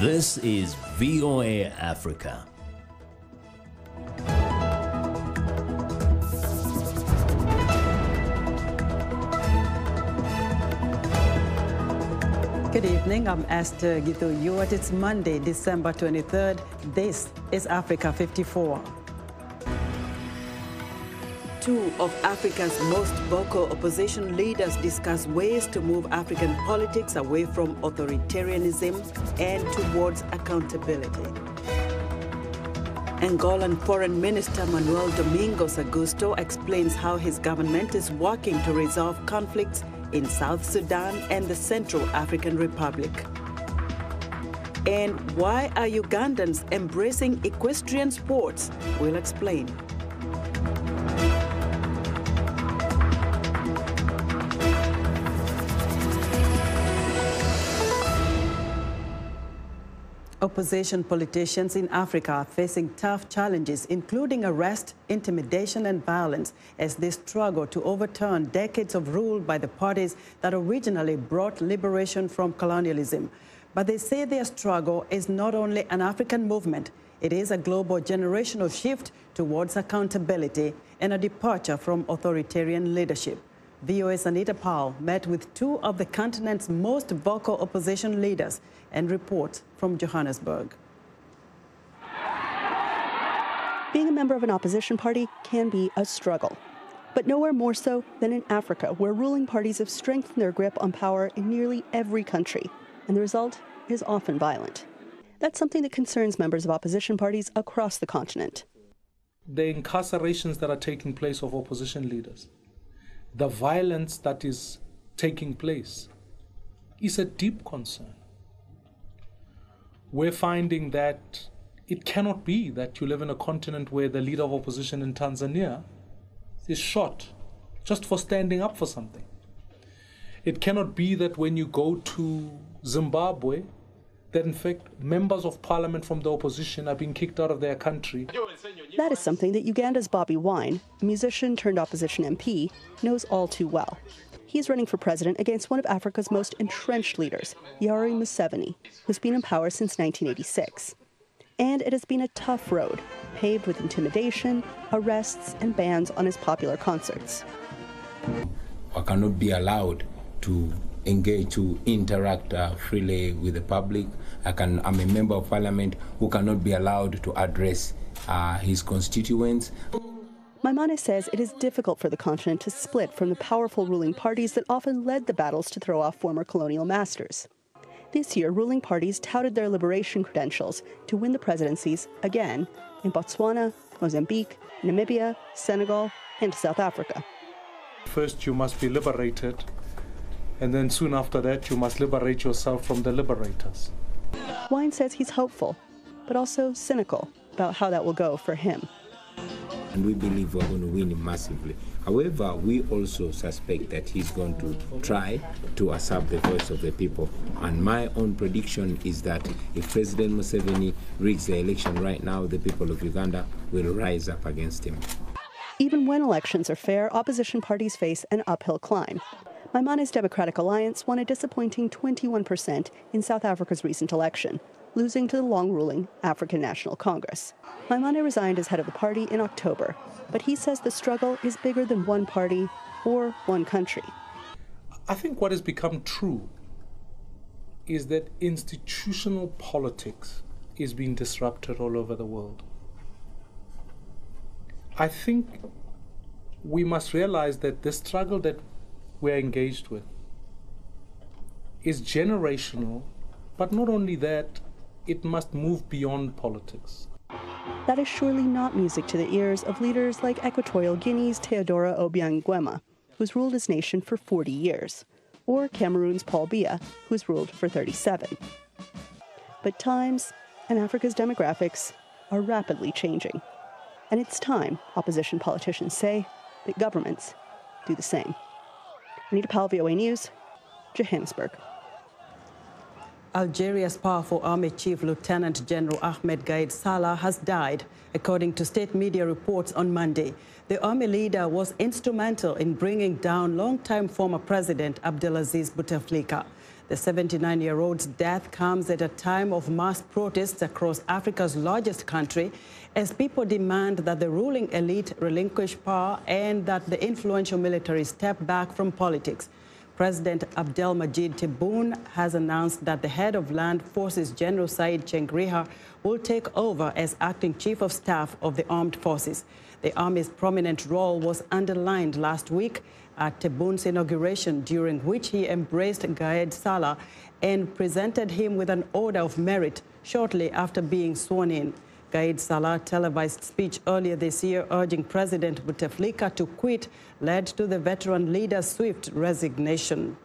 This is VOA Africa. Good evening, I'm Esther Githu-Ewart. It's Monday, December 23rd. This is Africa 54. Two of Africa's most vocal opposition leaders discuss ways to move African politics away from authoritarianism and towards accountability. Angolan Foreign Minister Manuel Domingos Augusto explains how his government is working to resolve conflicts in South Sudan and the Central African Republic. And why are Ugandans embracing equestrian sports? We'll explain. Opposition politicians in Africa are facing tough challenges, including arrest, intimidation, and violence, as they struggle to overturn decades of rule by the parties that originally brought liberation from colonialism. But they say their struggle is not only an African movement, it is a global generational shift towards accountability and a departure from authoritarian leadership. VOA's Anita Powell met with two of the continent's most vocal opposition leaders and reports from Johannesburg. Being a member of an opposition party can be a struggle, but nowhere more so than in Africa, where ruling parties have strengthened their grip on power in nearly every country, and the result is often violent. That's something that concerns members of opposition parties across the continent. The incarcerations that are taking place of opposition leaders, the violence that is taking place, is a deep concern. We're finding that it cannot be that you live in a continent where the leader of opposition in Tanzania is shot just for standing up for something. It cannot be that when you go to Zimbabwe, that in fact members of parliament from the opposition are being kicked out of their country. That is something that Uganda's Bobi Wine, a musician turned opposition MP, knows all too well. He's running for president against one of Africa's most entrenched leaders, Yoweri Museveni, who's been in power since 1986. And it has been a tough road, paved with intimidation, arrests, and bans on his popular concerts. I cannot be allowed to engage, to interact freely with the public. I'm a member of parliament who cannot be allowed to address his constituents. Maimane says it is difficult for the continent to split from the powerful ruling parties that often led the battles to throw off former colonial masters. This year, ruling parties touted their liberation credentials to win the presidencies again in Botswana, Mozambique, Namibia, Senegal, and South Africa. First, you must be liberated, and then soon after that, you must liberate yourself from the liberators. Wine says he's hopeful, but also cynical about how that will go for him. And we believe we're going to win massively. However, we also suspect that he's going to try to usurp the voice of the people. And my own prediction is that if President Museveni rigs the election right now, the people of Uganda will rise up against him. Even when elections are fair, opposition parties face an uphill climb. Maimane's Democratic Alliance won a disappointing 21% in South Africa's recent election, losing to the long-ruling African National Congress. Maimane resigned as head of the party in October, but he says the struggle is bigger than one party or one country. I think what has become true is that institutional politics is being disrupted all over the world. I think we must realize that the struggle that we're engaged with is generational, but not only that, it must move beyond politics. That is surely not music to the ears of leaders like Equatorial Guinea's Teodoro Obiang Nguema, who's ruled his nation for 40 years, or Cameroon's Paul Biya, who's ruled for 37. But times and Africa's demographics are rapidly changing. And it's time, opposition politicians say, that governments do the same. Anita Powell, VOA News, Johannesburg. Algeria's powerful army chief, Lieutenant General Ahmed Gaed Salah, has died, according to state media reports on Monday. The army leader was instrumental in bringing down longtime former President Abdelaziz Bouteflika. The 79-year-old's death comes at a time of mass protests across Africa's largest country as people demand that the ruling elite relinquish power and that the influential military step back from politics. President Abdelmadjid Tebboune has announced that the head of Land Forces, General Said Chengriha, will take over as acting chief of staff of the armed forces. The army's prominent role was underlined last week at Tebboune's inauguration, during which he embraced Gaed Salah and presented him with an Order of Merit shortly after being sworn in. Gaed Salah televised speech earlier this year urging President Bouteflika to quit led to the veteran leader's swift resignation.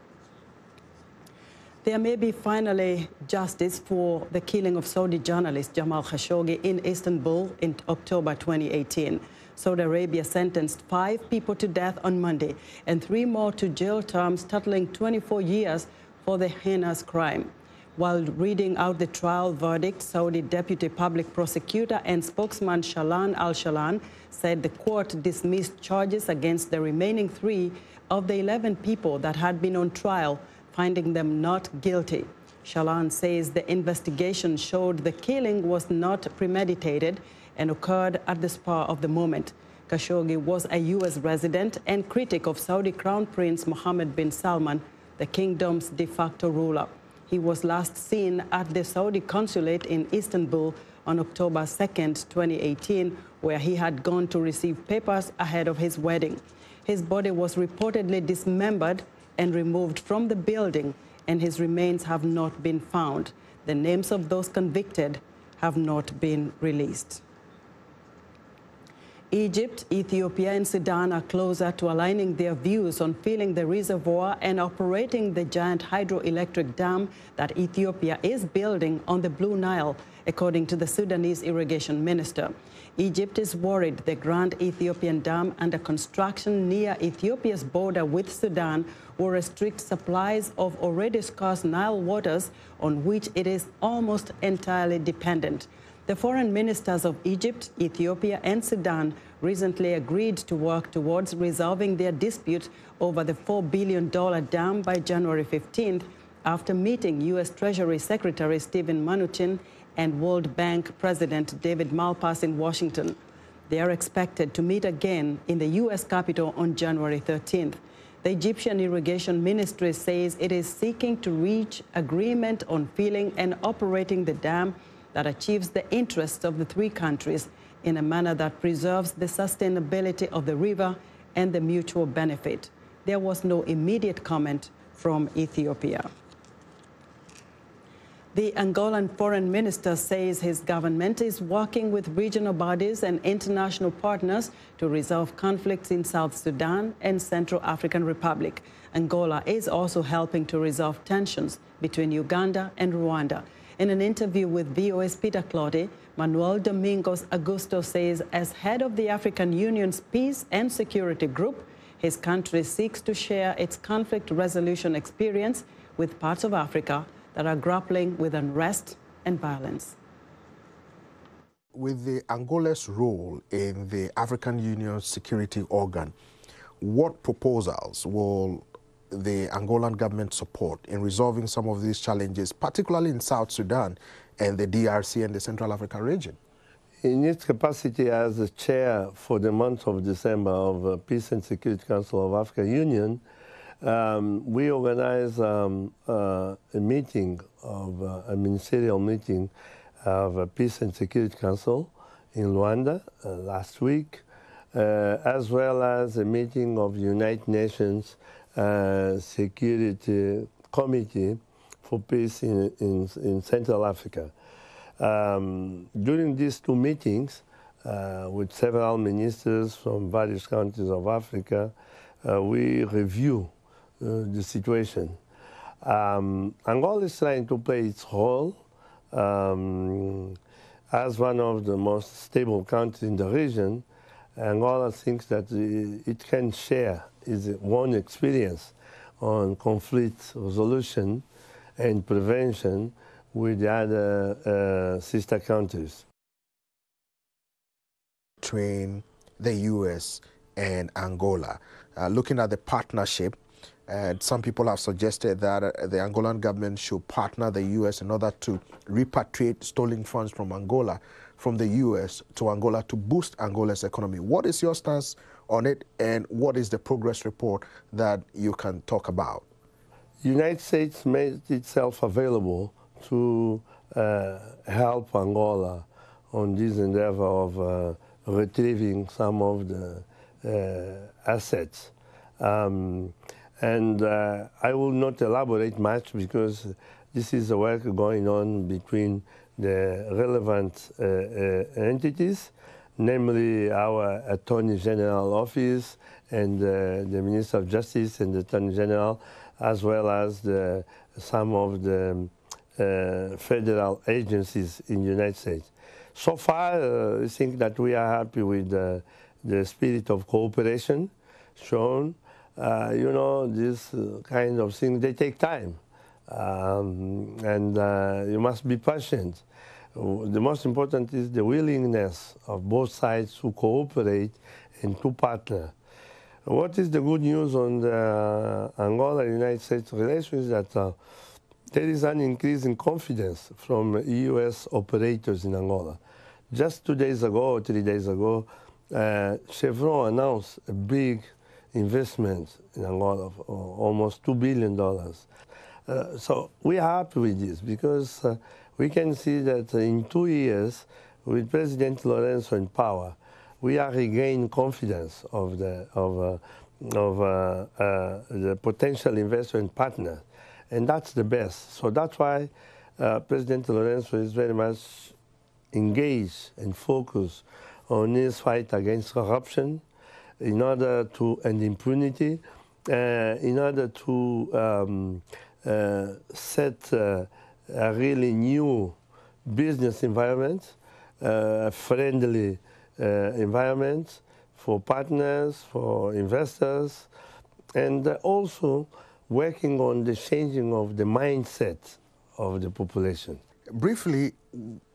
There may be finally justice for the killing of Saudi journalist Jamal Khashoggi in Istanbul in October 2018. Saudi Arabia sentenced 5 people to death on Monday and 3 more to jail terms totaling 24 years for the heinous crime. While reading out the trial verdict, Saudi Deputy Public Prosecutor and spokesman al-Shalaan said the court dismissed charges against the remaining 3 of the 11 people that had been on trial, finding them not guilty. Shalaan says the investigation showed the killing was not premeditated and occurred at the spur of the moment. Khashoggi was a U.S. resident and critic of Saudi Crown Prince Mohammed bin Salman, the kingdom's de facto ruler. He was last seen at the Saudi consulate in Istanbul on October 2nd, 2018, where he had gone to receive papers ahead of his wedding. His body was reportedly dismembered and removed from the building, and his remains have not been found. The names of those convicted have not been released. Egypt, Ethiopia, and Sudan are closer to aligning their views on filling the reservoir and operating the giant hydroelectric dam that Ethiopia is building on the Blue Nile, according to the Sudanese irrigation minister. Egypt is worried the Grand Ethiopian Dam under construction near Ethiopia's border with Sudan will restrict supplies of already scarce Nile waters on which it is almost entirely dependent. The foreign ministers of Egypt, Ethiopia, and Sudan recently agreed to work towards resolving their dispute over the $4 billion dam by January 15th, after meeting U.S. Treasury Secretary Steven Mnuchin and World Bank President David Malpass in Washington. They are expected to meet again in the U.S. Capitol on January 13th. The Egyptian Irrigation Ministry says it is seeking to reach agreement on filling and operating the dam that achieves the interests of the 3 countries in a manner that preserves the sustainability of the river and the mutual benefit. There was no immediate comment from Ethiopia. The Angolan foreign minister says his government is working with regional bodies and international partners to resolve conflicts in South Sudan and Central African Republic. Angola is also helping to resolve tensions between Uganda and Rwanda. In an interview with VOA's Peter Clotty, Manuel Domingos Augusto says as head of the African Union's Peace and Security Group, his country seeks to share its conflict resolution experience with parts of Africa that are grappling with unrest and violence. With the Angola's role in the African Union's security organ, what proposals will the Angolan government support in resolving some of these challenges, particularly in South Sudan and the DRC and the Central African region? In its capacity as the chair for the month of December of the Peace and Security Council of African Union, we organized a meeting, a ministerial meeting of a Peace and Security Council in Luanda last week, as well as a meeting of the United Nations Security Committee for Peace in Central Africa. During these 2 meetings, with several ministers from various countries of Africa, we review the situation. Angola is trying to play its role as one of the most stable countries in the region. Angola thinks that it can share its own experience on conflict resolution and prevention with the other sister countries. Between the U.S. and Angola, looking at the partnership, And some people have suggested that the Angolan government should partner the U.S. in order to repatriate stolen funds from Angola, from the U.S. to Angola to boost Angola's economy. What is your stance on it, and what is the progress report that you can talk about? The United States made itself available to help Angola on this endeavor of retrieving some of the assets. And I will not elaborate much because this is a work going on between the relevant entities, namely our Attorney General office and the Minister of Justice and the Attorney General, as well as some of the federal agencies in the United States. So far, I think that we are happy with the spirit of cooperation shown. You know, this kind of things, they take time. And you must be patient. The most important is the willingness of both sides to cooperate and to partner. What is the good news on the Angola-United States relations is that there is an increase in confidence from U.S. operators in Angola. Just 2 days ago or 3 days ago, Chevron announced a big investment in Angola of almost $2 billion. So we are happy with this because we can see that in 2 years, with President Lourenço in power, we are regaining confidence of the potential investment partner, and that's the best. So that's why President Lourenço is very much engaged and focused on his fight against corruption, in order to end impunity, in order to set a really new business environment, a friendly environment for partners, for investors, and also working on the changing of the mindset of the population. Briefly,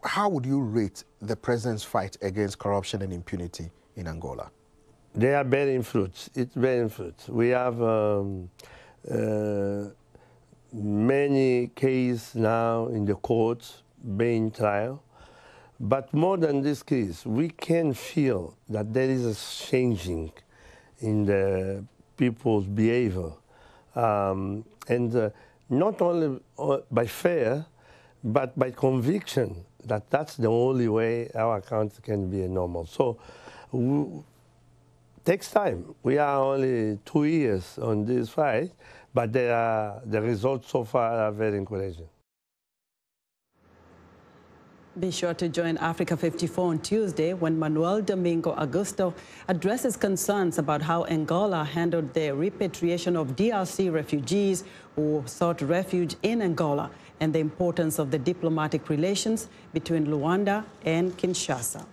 how would you rate the president's fight against corruption and impunity in Angola? They are bearing fruits. It's bearing fruits. We have many cases now in the courts being trial. But more than this case, we can feel that there is a changing in the people's behavior. And not only by fear, but by conviction that that's the only way our country can be normal. So takes time. We are only 2 years on this fight, but the results so far are very encouraging. Be sure to join Africa 54 on Tuesday when Manuel Domingo Augusto addresses concerns about how Angola handled the repatriation of DRC refugees who sought refuge in Angola and the importance of the diplomatic relations between Luanda and Kinshasa.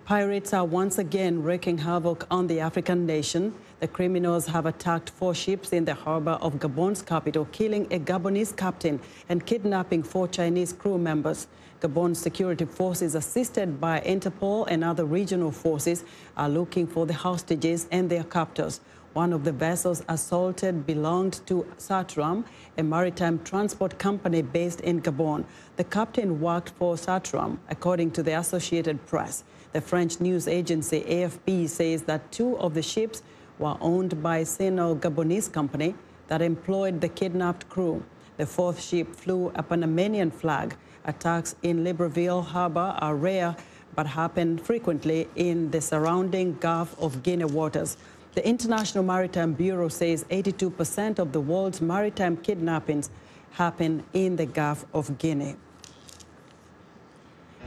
Pirates are once again wreaking havoc on the African nation. The criminals have attacked 4 ships in the harbor of Gabon's capital, killing a Gabonese captain and kidnapping 4 Chinese crew members. Gabon's security forces, assisted by Interpol and other regional forces, are looking for the hostages and their captors. One of the vessels assaulted belonged to Satram, a maritime transport company based in Gabon. The captain worked for Satram, according to the Associated Press. The French news agency AFP says that 2 of the ships were owned by a Sino-Gabonese company that employed the kidnapped crew. The 4th ship flew a Panamanian flag. Attacks in Libreville harbor are rare, but happen frequently in the surrounding Gulf of Guinea waters. The International Maritime Bureau says 82% of the world's maritime kidnappings happen in the Gulf of Guinea.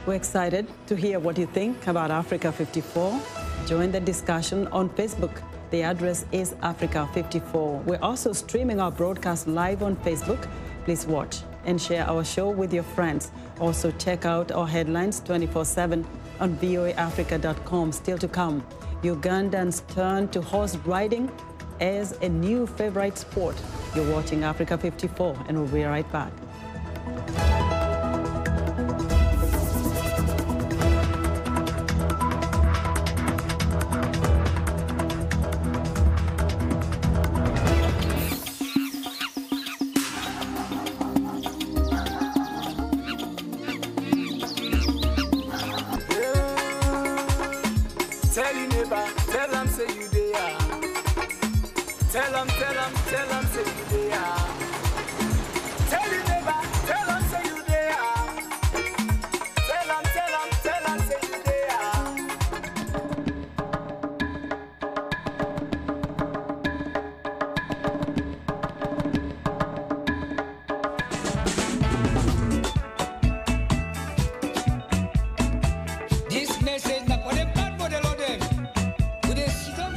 We're excited to hear what you think about Africa 54. Join the discussion on Facebook. The address is Africa 54. We're also streaming our broadcast live on Facebook. Please watch and share our show with your friends. Also check out our headlines 24/7 on voaafrica.com. Still to come, Ugandans turn to horse riding as a new favorite sport. You're watching Africa 54, and we'll be right back. Tell 'em, say you there. Tell your neighbor, tell 'em, say you there. Tell 'em, say you there. This message na for the bad model of them. With a sit up.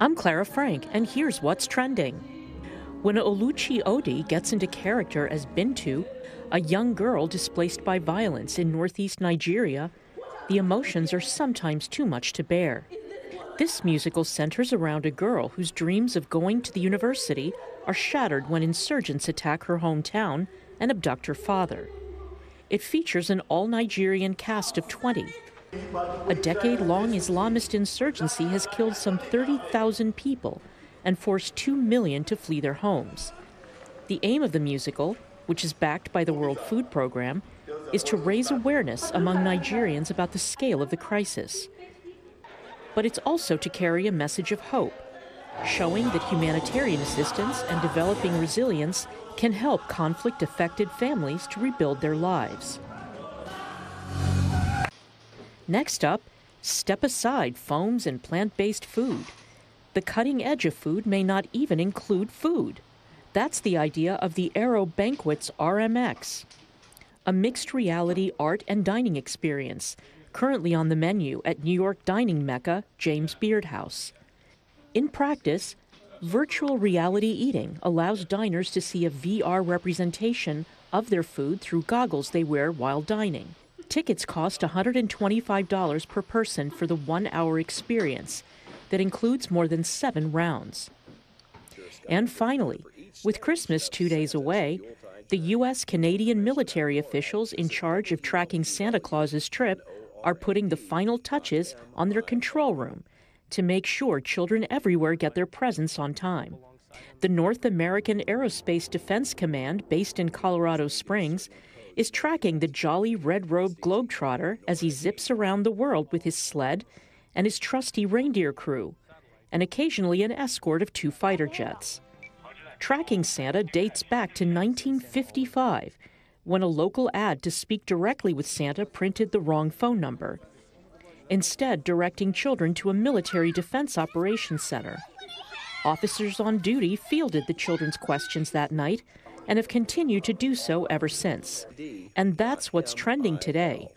I'm Clara Frank, and here's what's trending. When Oluchi Odi gets into character as Bintu, a young girl displaced by violence in northeast Nigeria, the emotions are sometimes too much to bear. This musical centers around a girl whose dreams of going to the university are shattered when insurgents attack her hometown and abduct her father. It features an all-Nigerian cast of 20. A decade-long Islamist insurgency has killed some 30,000 people and forced 2 million to flee their homes. The aim of the musical, which is backed by the World Food Program, is to raise awareness among Nigerians about the scale of the crisis. But it's also to carry a message of hope, showing that humanitarian assistance and developing resilience can help conflict-affected families to rebuild their lives. Next up, step aside foams and plant-based food. The cutting edge of food may not even include food. That's the idea of the Aero Banquets RMX, a mixed reality art and dining experience currently on the menu at New York dining mecca James Beard House. In practice, virtual reality eating allows diners to see a VR representation of their food through goggles they wear while dining. Tickets cost $125 per person for the 1-hour experience that includes more than 7 rounds. And finally, with Christmas 2 days away, the U.S.-Canadian military officials in charge of tracking Santa Claus's trip are putting the final touches on their control room to make sure children everywhere get their presents on time. The North American Aerospace Defense Command, based in Colorado Springs, is tracking the jolly red-robed globetrotter as he zips around the world with his sled and his trusty reindeer crew, and occasionally an escort of 2 fighter jets. Tracking Santa dates back to 1955, when a local ad to speak directly with Santa printed the wrong phone number, instead directing children to a military defense operations center. Officers on duty fielded the children's questions that night and have continued to do so ever since. And that's what's trending today.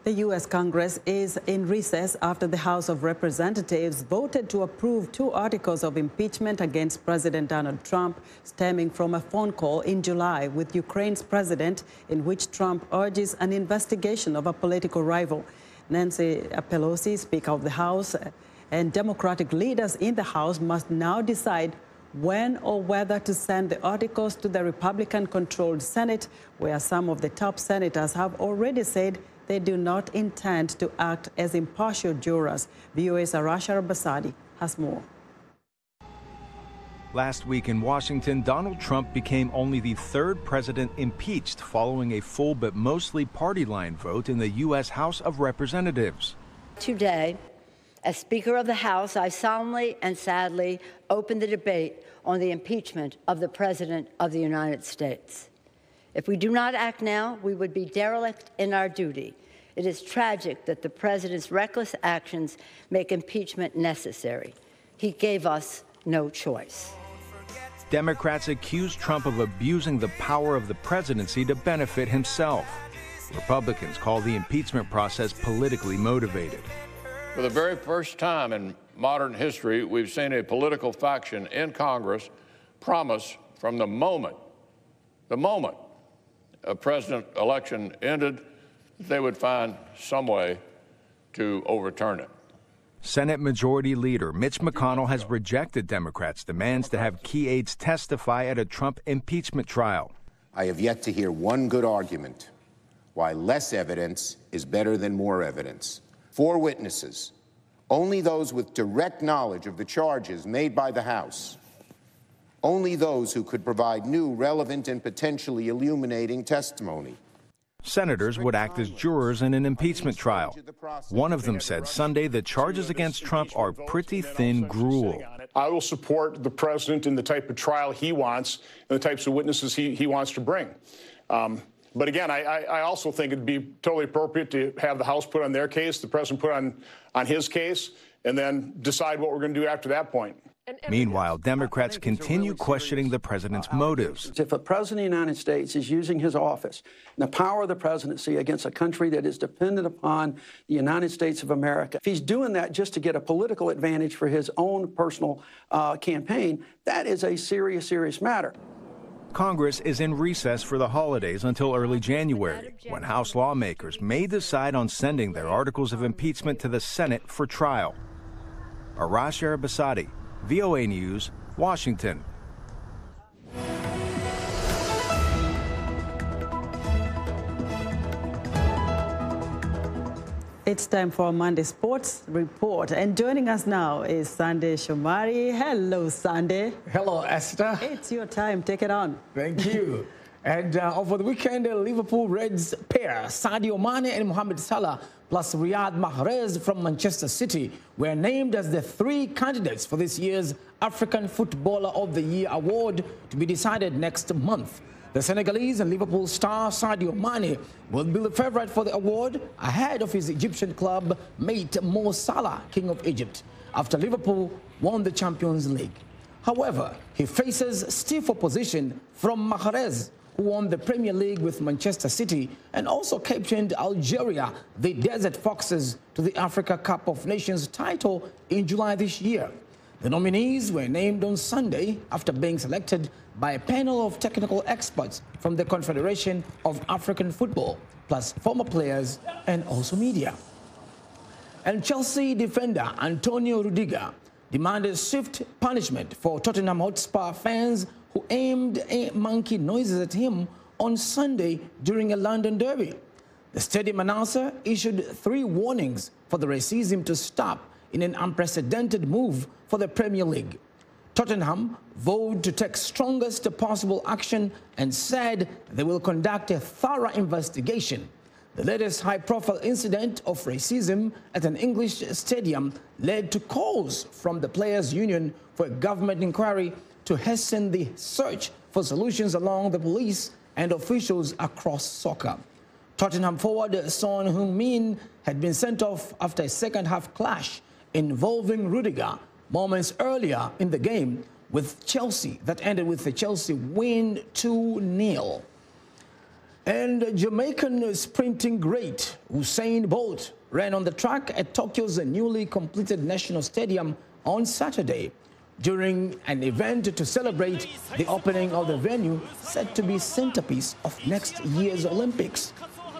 The U.S. Congress is in recess after the House of Representatives voted to approve 2 articles of impeachment against President Donald Trump, stemming from a phone call in July with Ukraine's president, in which Trump urges an investigation of a political rival. Nancy Pelosi, Speaker of the House, and Democratic leaders in the House must now decide when or whether to send the articles to the Republican-controlled Senate, where some of the top senators have already said they do not intend to act as impartial jurors. VOA's Arasha Basadi has more. Last week in Washington, Donald Trump became only the 3rd president impeached following a full but mostly party line vote in the U.S. House of Representatives. Today, as Speaker of the House, I solemnly and sadly open the debate on the impeachment of the President of the United States. If we do not act now, we would be derelict in our duty. It is tragic that the President's reckless actions make impeachment necessary. He gave us no choice. Democrats accuse Trump of abusing the power of the presidency to benefit himself. Republicans call the impeachment process politically motivated. For the very first time in modern history, we've seen a political faction in Congress promise from the moment a president election ended, that they would find some way to overturn it. Senate Majority Leader Mitch McConnell has rejected Democrats' demands to have key aides testify at a Trump impeachment trial. I have yet to hear one good argument why less evidence is better than more evidence. 4 witnesses, only those with direct knowledge of the charges made by the House, only those who could provide new, relevant, and potentially illuminating testimony. Senators would act as jurors in an impeachment trial. One of them said Sunday the charges against Trump are pretty thin gruel. I will support the president in the type of trial he wants and the types of witnesses he wants to bring. But again, I also think it'd be totally appropriate to have the House put on their case, the president put on his case, and then decide what we're going to do after that point. Meanwhile, Democrats continue questioning the president's motives. If a president of the United States is using his office and the power of the presidency against a country that is dependent upon the United States of America, if he's doing that just to get a political advantage for his own personal campaign, that is a serious, serious matter. Congress is in recess for the holidays until early January, when House lawmakers may decide on sending their articles of impeachment to the Senate for trial. Arash Arabasadi, VOA News, Washington. It's time for our Monday Sports Report. And joining us now is Sunday Shomari. Hello, Sunday. Hello, Esther. It's your time. Take it on. Thank you. And over the weekend, Liverpool Reds pair Sadio Mane and Mohamed Salah plus Riyad Mahrez from Manchester City were named as the 3 candidates for this year's African Footballer of the Year award to be decided next month. The Senegalese and Liverpool star Sadio Mane will be the favorite for the award ahead of his Egyptian club mate Mo Salah, King of Egypt, after Liverpool won the Champions League. However, he faces stiff opposition from Mahrez, who won the Premier League with Manchester City and also captained Algeria, the Desert Foxes, to the Africa Cup of Nations title in July this year. The nominees were named on Sunday after being selected by a panel of technical experts from the Confederation of African Football, plus former players and also media. And Chelsea defender Antonio Rudiger demanded swift punishment for Tottenham Hotspur fans who aimed monkey noises at him on Sunday during a London derby. The stadium announcer issued 3 warnings for the racism to stop in an unprecedented move for the Premier League. Tottenham vowed to take strongest possible action and said they will conduct a thorough investigation. The latest high-profile incident of racism at an English stadium led to calls from the Players' Union for a government inquiry to hasten the search for solutions along the police and officials across soccer. Tottenham forward Son Heung-min had been sent off after a second-half clash involving Rudiger moments earlier in the game with Chelsea that ended with the Chelsea win 2-0. And Jamaican sprinting great Usain Bolt ran on the track at Tokyo's newly completed National Stadium on Saturday during an event to celebrate the opening of the venue set to be centerpiece of next year's Olympics.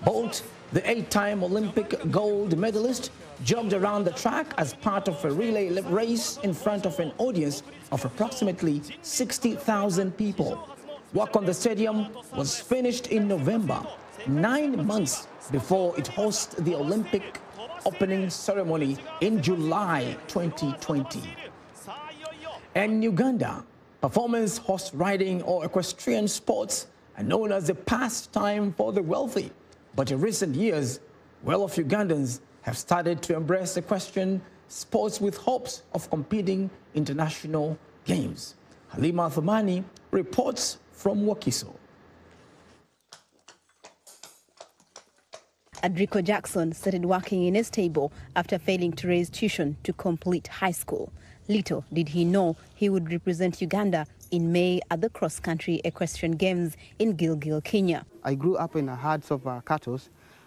Bolt, the 8-time Olympic gold medalist, jogged around the track as part of a relay race in front of an audience of approximately 60,000 people. Work on the stadium was finished in November, 9 months before it hosts the Olympic opening ceremony in July 2020. And Uganda, performance horse riding or equestrian sports are known as a pastime for the wealthy. But in recent years, well-off Ugandans have started to embrace equestrian sports with hopes of competing international games. Halima Thumani reports from Wakiso. Adrico Jackson started working in a stable after failing to raise tuition to complete high school. Little did he know he would represent Uganda in May at the cross-country equestrian games in Gilgil, Kenya. I grew up in herds of cattle,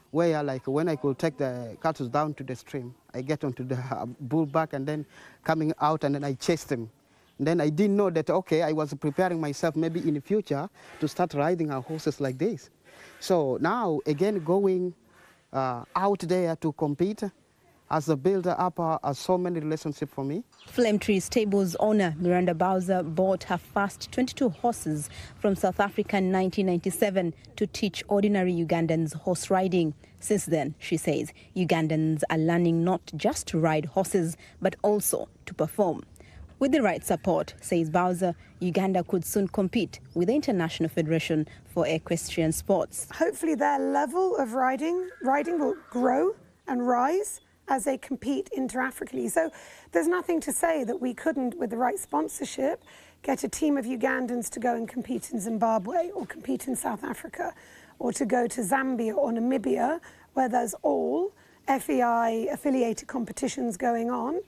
where when I could take the cattle down to the stream, I get onto the bull back and then coming out and then I chase them. And then I didn't know that, okay, I was preparing myself maybe in the future to start riding our horses like this. So now, again, going out there to compete, as a builder-upper, as so many relationships for me. Flame Tree Stables owner Miranda Bowser bought her first 22 horses from South Africa in 1997 to teach ordinary Ugandans horse riding. Since then, she says, Ugandans are learning not just to ride horses, but also to perform. With the right support, says Bowser, Uganda could soon compete with the International Federation for Equestrian Sports. Hopefully their level of riding will grow and rise as they compete inter-Africally. So there's nothing to say that we couldn't, with the right sponsorship, get a team of Ugandans to go and compete in Zimbabwe or compete in South Africa or to go to Zambia or Namibia, where there's all FEI-affiliated competitions going on.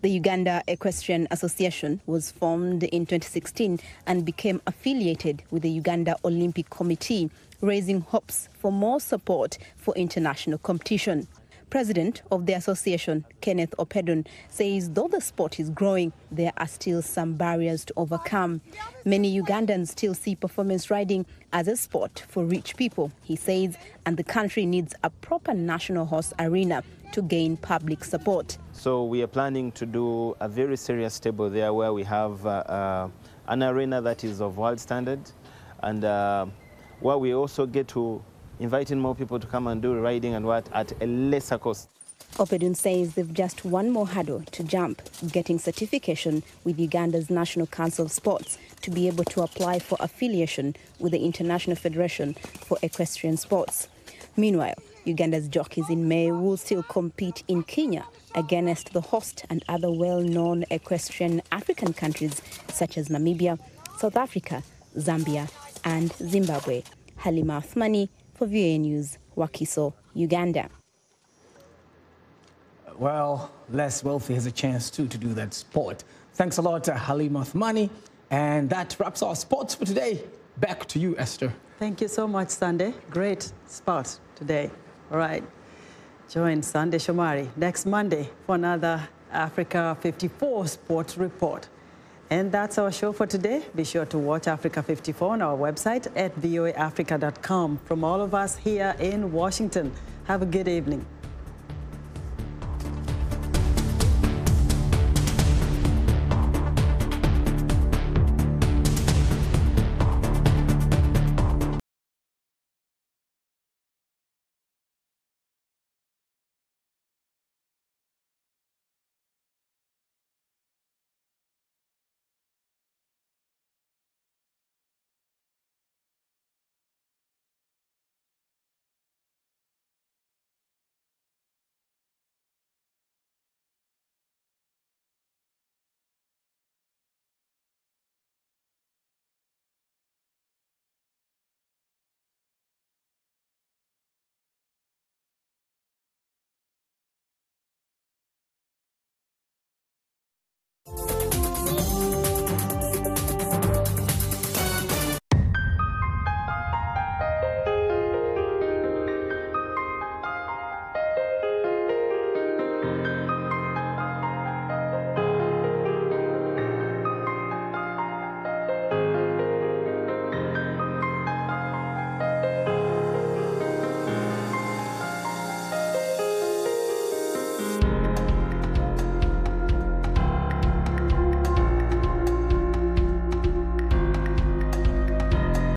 The Uganda Equestrian Association was formed in 2016 and became affiliated with the Uganda Olympic Committee, raising hopes for more support for international competition. President of the association, Kenneth Opedon, says though the sport is growing, there are still some barriers to overcome. Many Ugandans still see performance riding as a sport for rich people, he says, and the country needs a proper national horse arena to gain public support. So we are planning to do a very serious stable there where we have an arena that is of world standard and where we also get to inviting more people to come and do riding and what at a lesser cost. Opedun says they've just one more hurdle to jump, getting certification with Uganda's National Council of Sports to be able to apply for affiliation with the International Federation for Equestrian Sports. Meanwhile, Uganda's jockeys in May will still compete in Kenya against the host and other well-known equestrian African countries such as Namibia, South Africa, Zambia and Zimbabwe. Halima Athmani for VOA News, Wakiso, Uganda. Well, less wealthy has a chance too to do that sport. Thanks a lot to Halima Athmani. And that wraps our sports for today. Back to you, Esther. Thank you so much, Sunday. Great sport today. All right. Join Sunday Shomari next Monday for another Africa 54 Sports Report. And that's our show for today. Be sure to watch Africa 54 on our website at voaafrica.com. From all of us here in Washington, have a good evening.